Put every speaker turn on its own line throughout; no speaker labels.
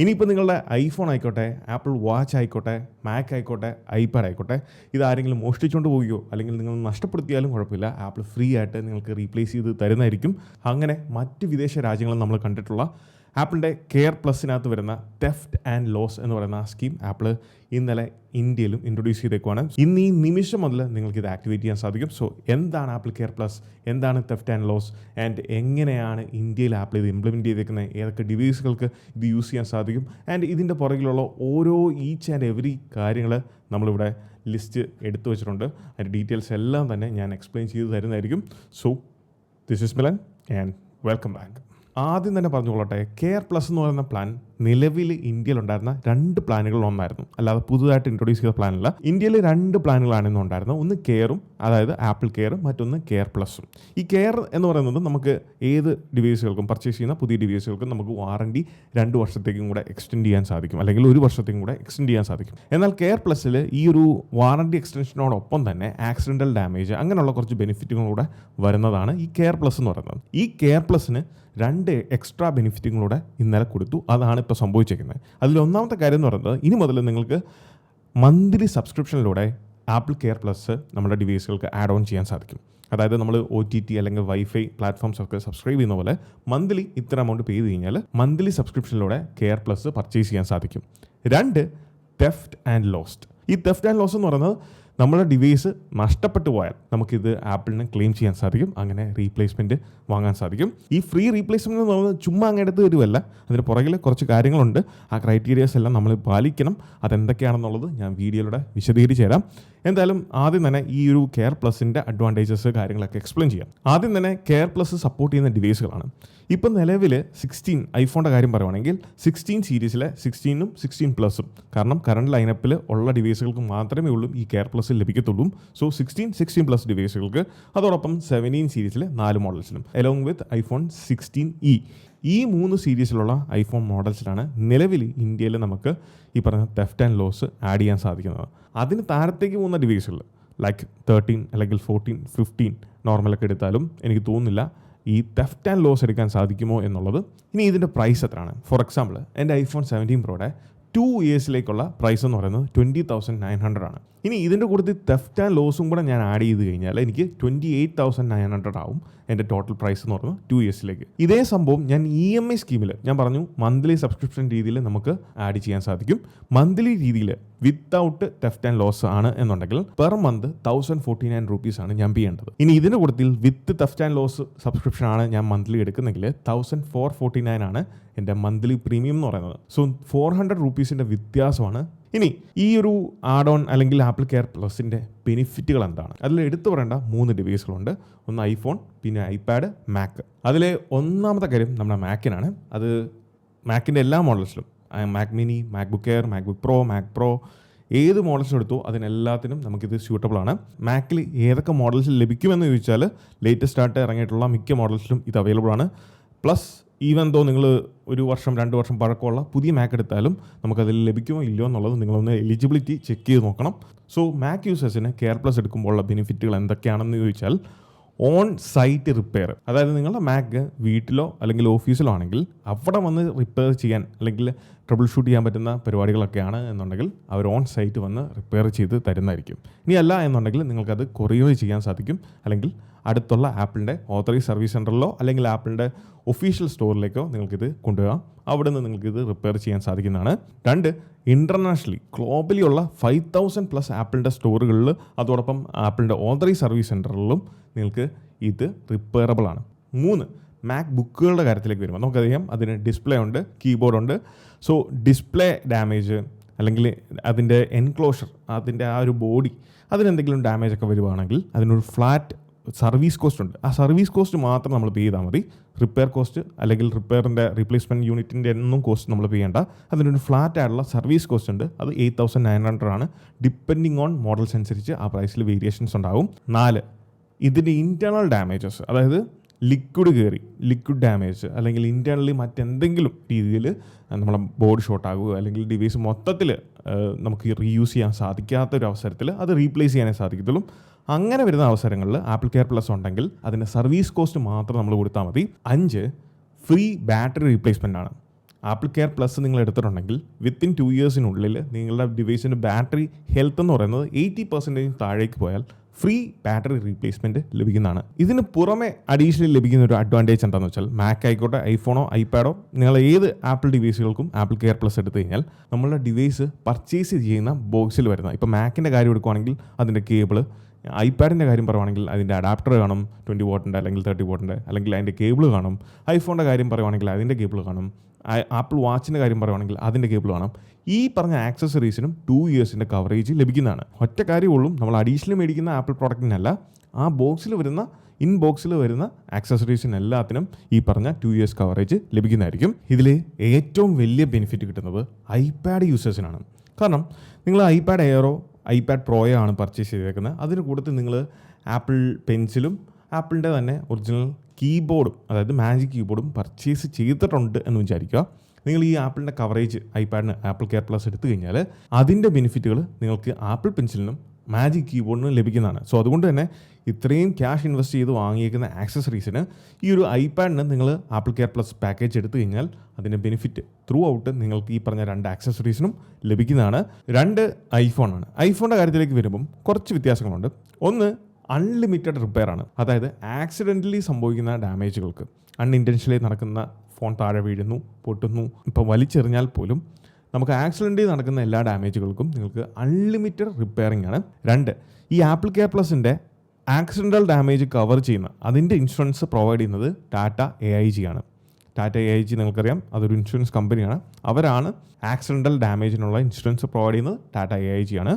ഇനിയിപ്പോൾ നിങ്ങളുടെ ഐഫോൺ ആയിക്കോട്ടെ, ആപ്പിൾ വാച്ച് ആയിക്കോട്ടെ, മാക് ആയിക്കോട്ടെ, ഐപാഡ് ആയിക്കോട്ടെ, ഇതാരെങ്കിലും മോഷ്ടിച്ചുകൊണ്ട് പോവുകയോ അല്ലെങ്കിൽ നിങ്ങൾ നഷ്ടപ്പെടുത്തിയാലും കുഴപ്പമില്ല, ആപ്പിൾ ഫ്രീ ആയിട്ട് നിങ്ങൾക്ക് റീപ്ലേസ് ചെയ്ത് തരുന്നതായിരിക്കും. അങ്ങനെ മറ്റ് വിദേശ രാജ്യങ്ങളിൽ നമ്മൾ കണ്ടിട്ടുള്ള ആപ്പിളിൻ്റെ കെയർ പ്ലസിനകത്ത് വരുന്ന തെഫ്റ്റ് ആൻഡ് ലോസ് എന്ന് പറയുന്ന സ്കീം ആപ്പിൾ ഇന്നലെ ഇന്ത്യയിലും ഇൻട്രൊഡ്യൂസ് ചെയ്തേക്കുവാണ്. ഇന്ന് ഈ നിമിഷം മുതൽ നിങ്ങൾക്ക് ഇത് ആക്ടിവേറ്റ് ചെയ്യാൻ സാധിക്കും. സോ എന്താണ് ആപ്പിൾ കെയർ പ്ലസ്, എന്താണ് തെഫ്റ്റ് ആൻഡ് ലോസ്, ആൻഡ് എങ്ങനെയാണ് ഇന്ത്യയിൽ ആപ്പിൾ ഇത് ഇംപ്ലിമെൻറ്റ് ചെയ്തേക്കുന്നത്, ഏതൊക്കെ ഡിവൈസുകൾക്ക് ഇത് യൂസ് ചെയ്യാൻ സാധിക്കും, ആൻഡ് ഇതിൻ്റെ പുറകിലുള്ള ഓരോ ഈച്ച് ആൻഡ് എവറി കാര്യങ്ങൾ നമ്മളിവിടെ ലിസ്റ്റ് എടുത്തു വെച്ചിട്ടുണ്ട്. അതിൻ്റെ ഡീറ്റെയിൽസ് എല്ലാം തന്നെ ഞാൻ എക്സ്പ്ലെയിൻ ചെയ്ത് തരുന്നതായിരിക്കും. So this is Milan and welcome back. ആദ്യം തന്നെ പറഞ്ഞുകൊള്ളട്ടെ, കെയർ പ്ലസ് എന്ന് പറയുന്ന പ്ലാൻ നിലവിൽ ഇന്ത്യയിലുണ്ടായിരുന്ന 2 പ്ലാനുകളിൽ ഒന്നായിരുന്നു, അല്ലാതെ പുതുതായിട്ട് ഇൻട്രൊഡ്യൂസ് ചെയ്ത പ്ലാനല്ല. ഇന്ത്യയിൽ 2 പ്ലാനുകളാണ് ഇന്ന് ഉണ്ടായിരുന്നത്. ഒന്ന് കെയറും, അതായത് ആപ്പിൾ കെയറും, മറ്റൊന്ന് കെയർ പ്ലസും. ഈ കെയർ എന്ന് പറയുന്നത് നമുക്ക് ഏത് ഡിവൈസുകൾക്കും പർച്ചേസ് ചെയ്യുന്ന പുതിയ ഡിവൈസുകൾക്കും നമുക്ക് വാറണ്ടി 2 വർഷത്തേക്കും കൂടെ എക്സ്റ്റെൻഡ് ചെയ്യാൻ സാധിക്കും, അല്ലെങ്കിൽ 1 വർഷത്തേക്കും കൂടെ എക്സ്റ്റെൻഡ് ചെയ്യാൻ സാധിക്കും. എന്നാൽ കെയർ പ്ലസ്സിൽ ഈ ഒരു വാറണ്ടി എക്സ്റ്റൻഷനോടൊപ്പം തന്നെ ആക്സിഡൻ്റൽ ഡാമേജ് അങ്ങനെയുള്ള കുറച്ച് ബെനിഫിറ്റുകളൂടെ വരുന്നതാണ് ഈ കെയർ പ്ലസ് എന്ന് പറയുന്നത്. ഈ കെയർ പ്ലസിന് 2 എക്സ്ട്രാ ബെനിഫിറ്റുകളൂടെ ഇന്നലെ കൊടുത്തു. അതാണ് ഇപ്പോൾ സംഭവിച്ചിരിക്കുന്നത്. അതിലൊന്നാമത്തെ കാര്യം എന്ന് പറയുന്നത്, ഇനി മുതൽ നിങ്ങൾക്ക് മന്ത്ലി സബ്സ്ക്രിപ്ഷനിലൂടെ ആപ്പിൾ കെയർ പ്ലസ് നമ്മുടെ ഡിവൈസുകൾക്ക് ആഡ് ഓൺ ചെയ്യാൻ സാധിക്കും. അതായത് നമ്മൾ OTT അല്ലെങ്കിൽ വൈഫൈ പ്ലാറ്റ്ഫോംസ് ഒക്കെ സബ്സ്ക്രൈബ് ചെയ്യുന്ന പോലെ മന്ത്ലി ഇത്ര എമൗണ്ട് പേ ചെയ്ത് കഴിഞ്ഞാൽ മന്ത്ലി സബ്സ്ക്രിപ്ഷനിലൂടെ കെയർ പ്ലസ് പർച്ചേസ് ചെയ്യാൻ സാധിക്കും. 2 തെഫ്റ്റ് ആൻഡ് ലോസ്റ്റ്. ഈ തെഫ്റ്റ് ആൻഡ് ലോസ് എന്ന് പറയുന്നത് നമ്മുടെ ഡിവൈസ് നഷ്ടപ്പെട്ടു പോയാൽ നമുക്കിത് ആപ്പിളിന് ക്ലെയിം ചെയ്യാൻ സാധിക്കും, അങ്ങനെ റീപ്ലേസ്മെൻറ്റ് വാങ്ങാൻ സാധിക്കും. ഈ ഫ്രീ റീപ്ലേസ്മെൻറ്റ് എന്ന് പറയുന്നത് ചുമ്മാ അങ്ങെടുത്ത് തരുമല്ല, അതിന് പുറകിൽ കുറച്ച് കാര്യങ്ങളുണ്ട്. ആ ക്രൈറ്റീരിയാസ് എല്ലാം നമ്മൾ പാലിക്കണം. അതെന്തൊക്കെയാണെന്നുള്ളത് ഞാൻ വീഡിയോയിലൂടെ വിശദീകരിച്ച് തരാം. എന്തായാലും ആദ്യം തന്നെ ഈ ഒരു കെയർ പ്ലസിൻ്റെ അഡ്വാൻറ്റേജസ് കാര്യങ്ങളൊക്കെ എക്സ്പ്ലെയിൻ ചെയ്യാം. ആദ്യം തന്നെ കെയർ പ്ലസ് സപ്പോർട്ട് ചെയ്യുന്ന ഡിവൈസുകളാണ്. ഇപ്പം നിലവിൽ 16 ഐഫോണിൻ്റെ കാര്യം പറയുവാണെങ്കിൽ 16 സീരീസിലെ 16ഉം 16 പ്ലസും, കാരണം കറണ്ട് ലൈനപ്പിൽ ഉള്ള ഡിവൈസുകൾക്ക് മാത്രമേ ഉള്ളൂ ഈ കെയർ പ്ലസ് ലഭിക്കത്തുള്ളൂ. സോ 16 പ്ലസ് ഡിവൈസുകൾക്ക്, അതോടൊപ്പം 17 സീരീസിലെ 4 മോഡൽസിലും എലോങ് വിത്ത് ഐഫോൺ 16e, ഈ 3 സീരീസിലുള്ള ഐഫോൺ മോഡൽസിലാണ് നിലവിൽ ഇന്ത്യയിൽ നമുക്ക് ഈ പറഞ്ഞ തെഫ്റ്റ് ആൻഡ് ലോസ് ആഡ് ചെയ്യാൻ സാധിക്കുന്നത്. അതിന് താഴത്തേക്ക് പോകുന്ന ഡിവൈസുകൾ ലൈക്ക് 13 അല്ലെങ്കിൽ 14, 15 നോർമലൊക്കെ എടുത്താലും എനിക്ക് തോന്നുന്നില്ല ഈ തെഫ്റ്റ് ആൻഡ് ലോസ് എടുക്കാൻ സാധിക്കുമോ എന്നുള്ളത്. ഇനി ഇതിൻ്റെ പ്രൈസ് എത്രയാണ്? ഫോർ എക്സാമ്പിൾ എൻ്റെ ഐഫോൺ 17 പ്രോയുടെ 2 ഇയേഴ്സിലേക്കുള്ള പ്രൈസ് എന്ന് പറയുന്നത് 20,900 ആണ്. ഇനി ഇതിൻ്റെ കൂട്ടത്തിൽ തെഫ്റ്റ് ആൻഡ് ലോസും കൂടെ ഞാൻ ആഡ് ചെയ്ത് കഴിഞ്ഞാൽ എനിക്ക് 28,900 ആവും എൻ്റെ ടോട്ടൽ പ്രൈസ് എന്ന് പറയുന്നത് 2 ഇയേഴ്സിലേക്ക്. ഇതേ സംഭവം ഞാൻ EMI സ്കീമിൽ ഞാൻ പറഞ്ഞു മന്ത്ലി സബ്സ്ക്രിപ്ഷൻ രീതിയിൽ നമുക്ക് ആഡ് ചെയ്യാൻ സാധിക്കും. മന്ത്ലി രീതിയിൽ വിത്തൗട്ട് തെഫ്റ്റ് ആൻഡ് ലോസ് ആണ് എന്നുണ്ടെങ്കിൽ പെർ മന്ത് 1,049 rupees ആണ് ഞാൻ പേ ചെയ്യേണ്ടത്. ഇനി ഇതിൻ്റെ കൂട്ടത്തിൽ വിത്ത് തെഫ്റ്റ് ആൻഡ് ലോസ് സബ്സ്ക്രിപ്ഷൻ ആണ് ഞാൻ മന്ത്ലി എടുക്കുന്നെങ്കിൽ 1,449 ആണ് എൻ്റെ മന്ത്ലി പ്രീമിയം എന്ന് പറയുന്നത്. സോ 400 rupeesൻ്റെ വ്യത്യാസമാണ്. ഇനി ഈ ഒരു ആഡ് ഓൺ അല്ലെങ്കിൽ ആപ്പിൾ കെയർ പ്ലസിൻ്റെ ബെനിഫിറ്റുകൾ എന്താണ്? അതിൽ എടുത്തു പറയേണ്ട 3 ഡിവൈസുകളുണ്ട്. ഒന്ന് ഐഫോൺ, പിന്നെ ഐപാഡ്, മാക്. അതിലെ ഒന്നാമത്തെ കാര്യം നമ്മുടെ മാക്കിനാണ്. അത് മാക്കിൻ്റെ എല്ലാ മോഡൽസിലും, Mac mini, MacBook Air, MacBook Pro, Mac Pro, ഏത് മോഡൽസും എടുത്തോ അതിനെല്ലാത്തിനും നമുക്കിത് സ്യൂട്ടബിൾ ആണ്. മാക്കിൽ ഏതൊക്കെ മോഡൽസിൽ ലഭിക്കുമെന്ന് ചോദിച്ചാൽ ലേറ്റസ്റ്റ് ആയിട്ട് ഇറങ്ങിയിട്ടുള്ള മിക്ക മോഡൽസിലും ഇത് അവൈലബിൾ ആണ്. പ്ലസ് ഈവൻ ദോ നിങ്ങൾ 1 വർഷം 2 വർഷം പഴക്കമുള്ള പുതിയ മാക് എടുത്താലും നമുക്കതിൽ ലഭിക്കുമോ ഇല്ലയോ എന്നുള്ളത് നിങ്ങളൊന്ന് എലിജിബിലിറ്റി ചെക്ക് ചെയ്ത് നോക്കണം. സോ മാക് യൂസേഴ്സിന് കെയർ പ്ലസ് എടുക്കുമ്പോഴുള്ള ബെനിഫിറ്റുകൾ എന്തൊക്കെയാണെന്ന് ചോദിച്ചാൽ, ഓൺ സൈറ്റ് റിപ്പയർ. അതായത് നിങ്ങളുടെ മാക് വീട്ടിലോ അല്ലെങ്കിൽ ഓഫീസിലോ ആണെങ്കിൽ അവിടെ വന്ന് റിപ്പയർ ചെയ്യാൻ അല്ലെങ്കിൽ ട്രബിൾ ഷൂട്ട് ചെയ്യാൻ പറ്റുന്ന പരിപാടികളൊക്കെയാണ് എന്നുണ്ടെങ്കിൽ അവർ ഓൺ സൈറ്റ് വന്ന് റിപ്പയർ ചെയ്ത് തരുന്നതായിരിക്കും. ഇനി അല്ല എന്നുണ്ടെങ്കിൽ നിങ്ങൾക്കത് കൊറിയർ ചെയ്യാൻ സാധിക്കും, അല്ലെങ്കിൽ അടുത്തുള്ള ആപ്പിളിൻ്റെ ഓതറൈസ് സർവീസ് സെൻറ്ററിലോ അല്ലെങ്കിൽ ആപ്പിളിൻ്റെ ഒഫീഷ്യൽ സ്റ്റോറിലേക്കോ നിങ്ങൾക്കിത് കൊണ്ടുപോകാം. അവിടെ നിന്ന് നിങ്ങൾക്കിത് റിപ്പയർ ചെയ്യാൻ സാധിക്കുന്നതാണ്. 2 ഇൻ്റർനാഷണലി ഗ്ലോബലി ഉള്ള 5,000+ ആപ്പിളിൻ്റെ സ്റ്റോറുകളിൽ, അതോടൊപ്പം ആപ്പിളിൻ്റെ ഓതറൈസ് സർവീസ് സെൻറ്ററിലും നിങ്ങൾക്ക് ഇത് റിപ്പയറബിൾ ആണ്. 3 മാക് ബുക്കുകളുടെ കാര്യത്തിലേക്ക് വരുമ്പോൾ നമുക്കറിയാം അതിന് ഡിസ്പ്ലേ ഉണ്ട്, കീബോർഡ് ഉണ്ട്. സോ ഡിസ്പ്ലേ ഡാമേജ് അല്ലെങ്കിൽ അതിൻ്റെ എൻക്ലോഷർ, അതിൻ്റെ ആ ഒരു ബോഡി, അതിനെന്തെങ്കിലും ഡാമേജ് ഒക്കെ വരുവാണെങ്കിൽ അതിനൊരു ഫ്ലാറ്റ് സർവീസ് കോസ്റ്റ് ഉണ്ട്. ആ സർവീസ് കോസ്റ്റ് മാത്രം നമ്മൾ പേ ചെയ്താൽ മതി. റിപ്പയർ കോസ്റ്റ് അല്ലെങ്കിൽ റിപ്പയറിൻ്റെ റീപ്ലേസ്മെൻറ്റ് യൂണിറ്റിൻ്റെ ഒന്നും കോസ്റ്റ് നമ്മൾ പേ ചെയ്യേണ്ട. അതിനൊരു ഫ്ലാറ്റ് ആയിട്ടുള്ള സർവീസ് കോസ്റ്റ് ഉണ്ട്. അത് 8,900 ആണ്. ഡിപ്പെൻഡിങ് ഓൺ മോഡൽസ് അനുസരിച്ച് ആ പ്രൈസിൽ വേരിയേഷൻസ് ഉണ്ടാകും. 4 ഇതിൻ്റെ ഇൻറ്റേർണൽ ഡാമേജസ്, അതായത് ലിക്വിഡ് ഡാമേജ് അല്ലെങ്കിൽ ഇൻറ്റേർണലി മറ്റെന്തെങ്കിലും രീതിയിൽ നമ്മളെ ബോർഡ് ഷോർട്ട് ആകുകയോ അല്ലെങ്കിൽ ഡിവൈസ് മൊത്തത്തിൽ നമുക്ക് റീയൂസ് ചെയ്യാൻ സാധിക്കാത്തൊരു അവസരത്തിൽ അത് റീപ്ലേസ് ചെയ്യാനേ സാധിക്കത്തുള്ളൂ. അങ്ങനെ വരുന്ന അവസരങ്ങളിൽ ആപ്പിൾ കെയർ പ്ലസ് ഉണ്ടെങ്കിൽ അതിൻ്റെ സർവീസ് കോസ്റ്റ് മാത്രം നമ്മൾ കൊടുത്താൽ മതി. 5 ഫ്രീ ബാറ്ററി റീപ്ലേസ്മെൻ്റ് ആണ്. ആപ്പിൾ കെയർ പ്ലസ് നിങ്ങൾ എടുത്തിട്ടുണ്ടെങ്കിൽ വിത്തിൻ 2 ഇയേഴ്സിനുള്ളിൽ നിങ്ങളുടെ ഡിവൈസിൻ്റെ ബാറ്ററി ഹെൽത്ത് എന്ന് പറയുന്നത് 80% താഴേക്ക് പോയാൽ ഫ്രീ ബാറ്ററി റീപ്ലേസ്മെൻറ്റ് ലഭിക്കുന്നതാണ്. ഇതിന് പുറമെ അഡീഷണലി ലഭിക്കുന്ന ഒരു അഡ്വാൻറ്റേജ് എന്താണെന്ന് വെച്ചാൽ മാക് ആയിക്കോട്ടെ, ഐഫോണോ ഐപാഡോ, നിങ്ങൾ ഏത് ആപ്പിൾ ഡിവൈസുകൾക്കും ആപ്പിൾ കെയർ പ്ലസ് എടുത്തു കഴിഞ്ഞാൽ നമ്മളുടെ ഡിവൈസ് പർച്ചേസ് ചെയ്യുന്ന ബോക്സിൽ വരുന്ന, ഇപ്പോൾ മാക്കിൻ്റെ കാര്യം എടുക്കുകയാണെങ്കിൽ അതിൻ്റെ കേബിള്, ഐപാഡിൻ്റെ കാര്യം പറയുവാണെങ്കിൽ അതിൻ്റെ അഡാപ്റ്റർ കാണും 20 വാട്ടിൻ്റെ അല്ലെങ്കിൽ 30 വാട്ടിൻ്റെ, അല്ലെങ്കിൽ അതിൻ്റെ കേബിൾ കാണും. ഐഫോണിൻ്റെ കാര്യം പറയുവാണെങ്കിൽ അതിൻ്റെ കേബിൾ കാണും. ആപ്പിൾ വാച്ചിൻ്റെ കാര്യം പറയുവാണെങ്കിൽ അതിൻ്റെ കേബിൾ കാണും. ഈ പറഞ്ഞ ആക്സസറീസിനും 2 ഇയേഴ്സിൻ്റെ കവറേജ് ലഭിക്കുന്നതാണ്. ഒറ്റ കാര്യമുള്ളൂ, നമ്മൾ അഡീഷണൽ മേടിക്കുന്ന ആപ്പിൾ പ്രോഡക്റ്റിനല്ല, ആ ബോക്സിൽ വരുന്ന ഇൻബോക്സിൽ വരുന്ന ആക്സസറീസിന് എല്ലാത്തിനും ഈ പറഞ്ഞ 2 ഇയേഴ്സ് കവറേജ് ലഭിക്കുന്നതായിരിക്കും. ഇതിൽ ഏറ്റവും വലിയ ബെനിഫിറ്റ് കിട്ടുന്നത് ഐപാഡ് യൂസേഴ്സിനാണ്. കാരണം നിങ്ങൾ ഐപാഡ് എയറോ ഐപാഡ് പ്രോയോ ആണ് പർച്ചേസ് ചെയ്തേക്കുന്നത്. അതിന് കൂട്ടത്തിൽ നിങ്ങൾ ആപ്പിൾ പെൻസിലും ആപ്പിളിൻ്റെ തന്നെ ഒറിജിനൽ കീബോർഡും, അതായത് മാജിക് കീബോർഡും പർച്ചേസ് ചെയ്തിട്ടുണ്ട് എന്ന് വിചാരിക്കുക. നിങ്ങൾ ഈ ആപ്പിളിൻ്റെ കവറേജ് ഐപാഡിന് ആപ്പിൾ കെയർ പ്ലസ് എടുത്തു കഴിഞ്ഞാൽ അതിൻ്റെ ബെനിഫിറ്റുകൾ നിങ്ങൾക്ക് ആപ്പിൾ പെൻസിലിനും മാജിക് കീബോർഡിനും ലഭിക്കുന്നതാണ്. സോ അതുകൊണ്ട് തന്നെ ഇത്രയും ക്യാഷ് ഇൻവെസ്റ്റ് ചെയ്ത് വാങ്ങിയേക്കുന്ന ആക്സസറീസിന് ഈ ഒരു ഐപാഡിന് നിങ്ങൾ ആപ്പിൾ കെയർ പ്ലസ് പാക്കേജ് എടുത്തു കഴിഞ്ഞാൽ അതിൻ്റെ ബെനിഫിറ്റ് ത്രൂ ഔട്ട് നിങ്ങൾക്ക് ഈ പറഞ്ഞ 2 ആക്സസറീസിനും ലഭിക്കുന്നതാണ്. 2 ഐഫോണാണ്. ഐഫോണിൻ്റെ കാര്യത്തിലേക്ക് വരുമ്പം കുറച്ച് വ്യത്യാസങ്ങളുണ്ട്. ഒന്ന്, അൺലിമിറ്റഡ് റിപ്പയർ ആണ്. അതായത് ആക്സിഡൻ്റലി സംഭവിക്കുന്ന ഡാമേജുകൾക്ക്, അൺഇൻറ്റൻഷനലി നടക്കുന്ന ഫോൺ താഴെ വീഴുന്നു, പൊട്ടുന്നു, ഇപ്പോൾ വലിച്ചെറിഞ്ഞാൽ പോലും നമുക്ക് ആക്സിഡൻ്റലി നടക്കുന്ന എല്ലാ ഡാമേജുകൾക്കും നിങ്ങൾക്ക് അൺലിമിറ്റഡ് റിപ്പയറിംഗ് ആണ്. 2, ഈ ആപ്പിൾ കെയർ പ്ലസിൻ്റെ ആക്സിഡൻ്റൽ ഡാമേജ് കവർ ചെയ്യുന്ന അതിൻ്റെ ഇൻഷുറൻസ് പ്രൊവൈഡ് ചെയ്യുന്നത് ടാറ്റ AIG ആണ്. ടാറ്റ AIG നിങ്ങൾക്കറിയാം, അതൊരു ഇൻഷുറൻസ് കമ്പനിയാണ്. അവരാണ് ആക്സിഡൻ്റൽ ഡാമേജിനുള്ള ഇൻഷുറൻസ് പ്രൊവൈഡ് ചെയ്യുന്നത്, ടാറ്റ AIG ആണ്.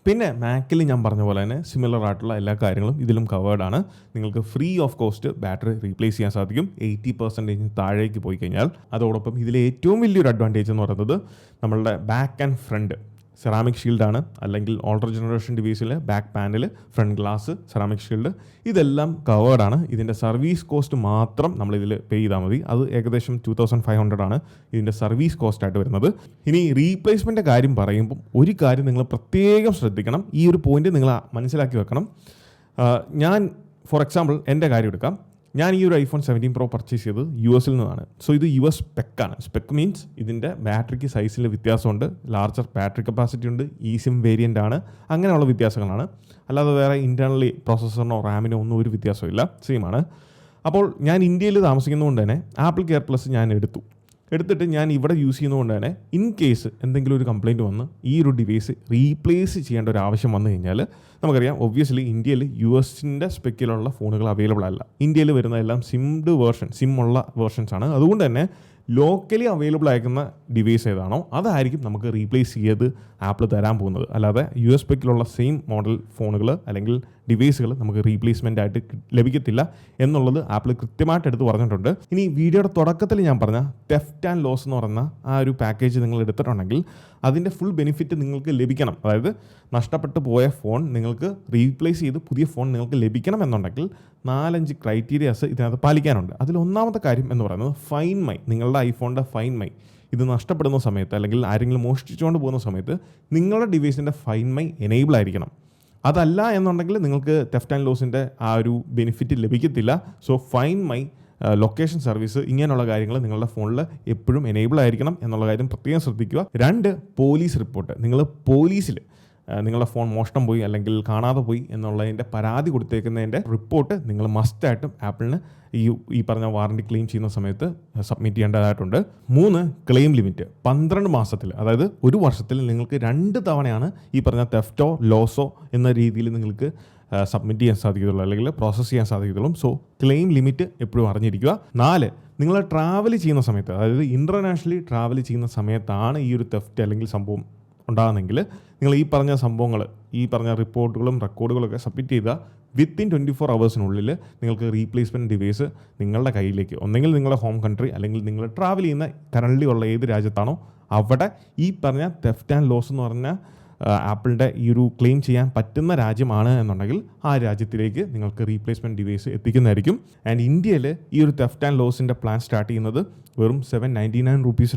പിന്നെ മാക്കിൽ ഞാൻ പറഞ്ഞ പോലെ തന്നെ സിമിലർ ആയിട്ടുള്ള എല്ലാ കാര്യങ്ങളും ഇതിലും കവേർഡ് ആണ്. നിങ്ങൾക്ക് free of cost battery replace ചെയ്യാൻ സാധിക്കും 80% താഴേക്ക് പോയി കഴിഞ്ഞാൽ. അതോടൊപ്പം ഇതിലെ ഏറ്റവും വലിയൊരു അഡ്വാൻറ്റേജ് എന്ന് പറയുന്നത് നമ്മളുടെ ബാക്ക് ആൻഡ് ഫ്രണ്ട് സെറാമിക് ഷീൽഡാണ്. അല്ലെങ്കിൽ ഓൾഡർ ജനറേഷൻ ഡിവൈസിൽ back panel, front glass, ceramic shield, ഇതെല്ലാം കവേർഡാണ്. ഇതിൻ്റെ സർവീസ് കോസ്റ്റ് മാത്രം നമ്മളിതിൽ പേ ചെയ്താൽ മതി. അത് ഏകദേശം 2500 ആണ് ഇതിൻ്റെ സർവീസ് കോസ്റ്റ് ആയിട്ട് വരുന്നത്. ഇനി റീപ്ലേസ്മെൻറ്റ് കാര്യം പറയുമ്പോൾ ഒരു കാര്യം നിങ്ങൾ പ്രത്യേകം ശ്രദ്ധിക്കണം. ഈ ഒരു പോയിന്റ് നിങ്ങൾ മനസ്സിലാക്കി വെക്കണം. ഞാൻ ഫോർ എക്സാമ്പിൾ എൻ്റെ കാര്യം എടുക്കാം. ഞാൻ ഈ ഒരു ഐഫോൺ 17 Pro പർച്ചേസ് ചെയ്തത് US നിന്നാണ്. സോ ഇത് US സ്പെക്കാണ്. സ്പെക്ക് മീൻസ് ഇതിൻ്റെ ബാറ്ററിക്ക് സൈസിൽ വ്യത്യാസമുണ്ട്, ലാർജർ ബാറ്ററി കപ്പാസിറ്റി ഉണ്ട്, eSIM വേരിയൻ്റ് ആണ്, അങ്ങനെയുള്ള വ്യത്യാസങ്ങളാണ്. അല്ലാതെ വേറെ ഇൻറ്റേർണലി പ്രോസസ്സറിനോ റാമിനോ ഒന്നും ഒരു വ്യത്യാസമില്ല, സെയിം ആണ്. അപ്പോൾ ഞാൻ ഇന്ത്യയിൽ താമസിക്കുന്നതുകൊണ്ട് തന്നെ ആപ്പിൾ കെയർ പ്ലസ് ഞാൻ എടുത്തിട്ട് ഞാൻ ഇവിടെ യൂസ് ചെയ്യുന്നതുകൊണ്ട് തന്നെ ഇൻ കേസ് എന്തെങ്കിലും ഒരു കംപ്ലയിൻറ്റ് വന്ന് ഈ ഒരു ഡിവൈസ് റീപ്ലേസ് ചെയ്യേണ്ട ഒരു ആവശ്യം വന്നു കഴിഞ്ഞാൽ നമുക്കറിയാം ഒബ്വിയസ്ലി ഇന്ത്യയിൽ US സ്പെക്കിലുള്ള ഫോണുകൾ അവൈലബിൾ അല്ല. ഇന്ത്യയിൽ വരുന്ന എല്ലാം സിം ഉള്ള വേർഷൻസ് ആണ്. അതുകൊണ്ട് തന്നെ ലോക്കലി അവൈലബിൾ ആയിരിക്കുന്ന ഡിവൈസ് ഏതാണോ അതായിരിക്കും നമുക്ക് റീപ്ലേസ് ചെയ്ത് ആപ്പിൾ തരാൻ പോകുന്നത്. അല്ലാതെ US സ്പെക്കിലുള്ള സെയിം മോഡൽ ഫോണുകൾ അല്ലെങ്കിൽ ഡിവൈസുകൾ നമുക്ക് റീപ്ലേസ്മെൻ്റ് ആയിട്ട് ലഭിക്കത്തില്ല എന്നുള്ളത് ആപ്പിൾ കൃത്യമായിട്ട് എടുത്ത് പറഞ്ഞിട്ടുണ്ട്. ഇനി വീഡിയോയുടെ തുടക്കത്തിൽ ഞാൻ പറഞ്ഞ തെഫ്റ്റ് ആൻഡ് ലോസ് എന്ന് പറയുന്ന ആ ഒരു പാക്കേജ് നിങ്ങൾ എടുത്തിട്ടുണ്ടെങ്കിൽ അതിൻ്റെ ഫുൾ ബെനിഫിറ്റ് നിങ്ങൾക്ക് ലഭിക്കണം. അതായത് നഷ്ടപ്പെട്ടു പോയ ഫോൺ നിങ്ങൾക്ക് റീപ്ലേസ് ചെയ്ത് പുതിയ ഫോൺ നിങ്ങൾക്ക് ലഭിക്കണം എന്നുണ്ടെങ്കിൽ 4-5 ക്രൈറ്റീരിയാസ് ഇതിനകത്ത് പാലിക്കാനുണ്ട്. അതിൽ ഒന്നാമത്തെ കാര്യം എന്ന് പറയുന്നത് ഫൈൻ മൈ, നിങ്ങളുടെ ഐഫോണിൻ്റെ ഫൈൻ മൈ ഇത് നഷ്ടപ്പെടുന്ന സമയത്ത് അല്ലെങ്കിൽ ആരെങ്കിലും മോഷ്ടിച്ചുകൊണ്ട് പോകുന്ന സമയത്ത് നിങ്ങളുടെ ഡിവൈസിൻ്റെ ഫൈൻ മൈ എനേബിൾ ആയിരിക്കണം. അതല്ല എന്നുണ്ടെങ്കിൽ നിങ്ങൾക്ക് തെഫ്റ്റ് ആൻഡ് ലോസിൻ്റെ ആ ഒരു ബെനിഫിറ്റ് ലഭിക്കത്തില്ല. So Find My, location service, ഇങ്ങനെയുള്ള കാര്യങ്ങൾ നിങ്ങളുടെ ഫോണിൽ എപ്പോഴും എനേബിൾ ആയിരിക്കണം എന്നുള്ള കാര്യം പ്രത്യേകം ശ്രദ്ധിക്കുക. 2, പോലീസ് റിപ്പോർട്ട്. നിങ്ങൾ പോലീസിൽ നിങ്ങളുടെ ഫോൺ മോഷണം പോയി അല്ലെങ്കിൽ കാണാതെ പോയി എന്നുള്ളതിൻ്റെ പരാതി കൊടുത്തേക്കുന്നതിൻ്റെ റിപ്പോർട്ട് നിങ്ങൾ മസ്റ്റായിട്ടും ആപ്പിളിന് ഈ പറഞ്ഞ വാറണ്ടി ക്ലെയിം ചെയ്യുന്ന സമയത്ത് സബ്മിറ്റ് ചെയ്യേണ്ടതായിട്ടുണ്ട്. 3, ക്ലെയിം ലിമിറ്റ് 12 മാസത്തിൽ, അതായത് ഒരു വർഷത്തിൽ നിങ്ങൾക്ക് 2 തവണയാണ് ഈ പറഞ്ഞ തെഫ്റ്റോ ലോസോ എന്ന രീതിയിൽ നിങ്ങൾക്ക് സബ്മിറ്റ് ചെയ്യാൻ സാധിക്കത്തുള്ളൂ അല്ലെങ്കിൽ പ്രോസസ്സ് ചെയ്യാൻ സാധിക്കത്തുള്ളൂ. സോ ക്ലെയിം ലിമിറ്റ് എപ്പോഴും അറിഞ്ഞിരിക്കുക. 4, നിങ്ങൾ ട്രാവൽ ചെയ്യുന്ന സമയത്ത്, അതായത് ഇൻ്റർനാഷണലി ട്രാവൽ ചെയ്യുന്ന സമയത്താണ് ഈ ഒരു തെഫ്റ്റ് അല്ലെങ്കിൽ സംഭവം ഉണ്ടാകുന്നെങ്കിൽ നിങ്ങൾ ഈ പറഞ്ഞ സംഭവങ്ങൾ, ഈ പറഞ്ഞ റിപ്പോർട്ടുകളും റെക്കോർഡുകളൊക്കെ സബ്മിറ്റ് ചെയ്താൽ വിത്തിൻ 24 hours നിങ്ങൾക്ക് റീപ്ലേസ്മെൻറ്റ് ഡിവൈസ് നിങ്ങളുടെ കയ്യിലേക്ക്, ഒന്നെങ്കിൽ നിങ്ങളുടെ ഹോം കൺട്രി അല്ലെങ്കിൽ നിങ്ങൾ ട്രാവൽ ചെയ്യുന്ന കറൻ്റ്ലി ഉള്ള ഏത് രാജ്യത്താണോ അവിടെ ഈ പറഞ്ഞ തെഫ്റ്റ് ആൻഡ് ലോസ് എന്ന് പറഞ്ഞ ആപ്പിളിൻ്റെ ഈ ഒരു ക്ലെയിം ചെയ്യാൻ പറ്റുന്ന രാജ്യമാണ് എന്നുണ്ടെങ്കിൽ ആ രാജ്യത്തിലേക്ക് നിങ്ങൾക്ക് റീപ്ലേസ്മെൻറ്റ് ഡിവൈസ് എത്തിക്കുന്നതായിരിക്കും. ആൻഡ് ഇന്ത്യയിൽ ഈ ഒരു തെഫ്റ്റ് ആൻഡ് ലോസിൻ്റെ പ്ലാൻ സ്റ്റാർട്ട് ചെയ്യുന്നത് വെറും 799 rupees.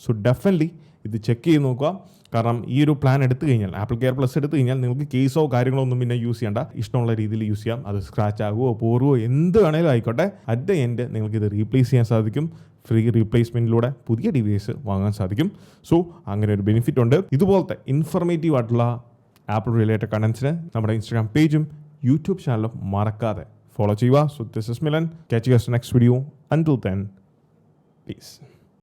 സോ ഡെഫിനറ്റ്ലി ഇത് ചെക്ക് ചെയ്ത് നോക്കുക. കാരണം ഈ ഒരു പ്ലാൻ എടുത്തു കഴിഞ്ഞാൽ, ആപ്പിൾ കെയർ പ്ലസ് എടുത്തു കഴിഞ്ഞാൽ നിങ്ങൾക്ക് കേസോ കാര്യങ്ങളോ ഒന്നും പിന്നെ യൂസ് ചെയ്യേണ്ട, ഇഷ്ടമുള്ള രീതിയിൽ യൂസ് ചെയ്യാം. അത് സ്ക്രാച്ച് ആകുമോ പോറുമോ എന്ത് വേണേലും ആയിക്കോട്ടെ, അറ്റ് ദ എൻഡ് നിങ്ങൾക്ക് ഇത് റീപ്ലേസ് ചെയ്യാൻ സാധിക്കും ഫ്രീ റീപ്ലേസ്മെൻറ്റിലൂടെ പുതിയ ഡിവൈസ് വാങ്ങാൻ സാധിക്കും. സോ അങ്ങനെ ഒരു ബെനിഫിറ്റ് ഉണ്ട്. ഇതുപോലത്തെ ഇൻഫർമേറ്റീവ് ആയിട്ടുള്ള ആപ്പിൾ റിലേറ്റഡ് കണ്ടൻസിന് നമ്മുടെ ഇൻസ്റ്റാഗ്രാം പേജും യൂട്യൂബ് ചാനലും മറക്കാതെ ഫോളോ ചെയ്യുക. So this is Milan. Catch you guys next video. Until then, peace.